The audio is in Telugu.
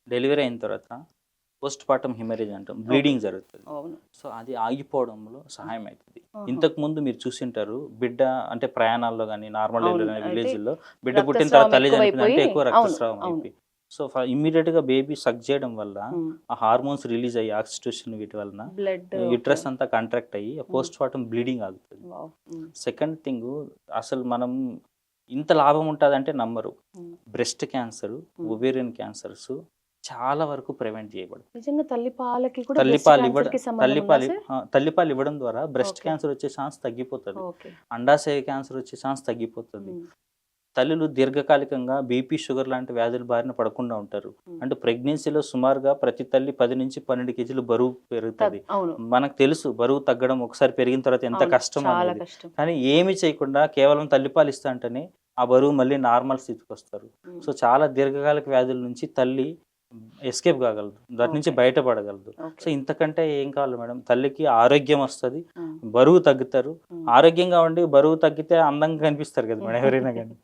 డెలివరీ అయిన తర్వాత పోస్ట్ పార్టం హిమరేజ్ అంటాం, బ్లీడింగ్ జరుగుతుంది. అవును. సో అది ఆగిపోవడంలో సహాయం అవుతుంది. ఆహా. ఇంతకు ముందు మీరు చూసింటారు, బిడ్డ అంటే ప్రయాణాల్లో కానీ నార్మల్ అవును. డెలివరీ అయితే విలేజ్లో బిడ్డ పుట్టిన రక్తస్రావం తర్వాత తల్లి చనిపోయింది అంటే ఎక్కువైపోయి, ఎక్కువ అవును రక్తస్రావం అవును. అయిపోయి, సో ఇమ్మీడియట్గా బేబీ సక్ చేయడం వల్ల ఉమ్. ఆ హార్మోన్స్ రిలీజ్ అయ్యి ఆక్సిటోసిన్ వీటి వలన బ్లడ్ యుట్రస్ అంతా కాంట్రాక్ట్ అయ్యి పోస్ట్ పార్టం బ్లీడింగ్ ఆగుతుంది. సెకండ్ థింగ్, అసలు మనం ఇంత లాభం ఉంటుందంటే నమ్మరు. బ్రెస్ట్ క్యాన్సర్, ఒవేరియన్ క్యాన్సర్స్ చాలా వరకు ప్రివెంట్ చేయబడుతుంది. నిజంగా తల్లి పాలకి కూడా తల్లిపాలు breast ఇవ్వడం cancer కి సంబంధం ఉందా సార్? తల్లిపాలు ఇవ్వడం ద్వారా బ్రెస్ట్ Okay. క్యాన్సర్ వచ్చే ఛాన్స్ తగ్గిపోతుంది. ఓకే. అండాశయ క్యాన్సర్ వచ్చే ఛాన్స్ తగ్గిపోతుంది. ఉమ్. తల్లులు దీర్ఘకాలికంగా బీపీ, షుగర్ లాంటి వ్యాధుల బారిన పడకుండా ఉంటారు. అంటే ప్రెగ్నెన్సీలో సుమారుగా ప్రతి తల్లి 10 నుంచి 12 కేజీలు బరువు పెరుగుతుంది. అవును. మనకు తెలుసు బరువు తగ్గడం ఒకసారి పెరిగిన తర్వాత ఎంత అవును, కష్టం చాలా అనేది. కష్టం. కానీ ఏమి చేయకుండా కేవలం తల్లిపాలు ఇస్తా అంటేనే ఆ బరువు మళ్ళీ నార్మల్ స్థితికి వస్తారు. ఉమ్. సో చాలా దీర్ఘకాలిక వ్యాధుల నుంచి తల్లి ఎస్కేప్ కాగలదు, దాని నుంచి Okay. బయటపడగలదు. ఓకే. సో ఇంతకంటే ఏం కావాలి మేడం? తల్లికి ఆరోగ్యం వస్తుంది, ఉమ్. బరువు తగ్గుతారు. ఉమ్. ఆరోగ్యంగా ఉండి బరువు తగ్గితే అందంగా కనిపిస్తారు కదా మేడం ఎవరైనా కానీ.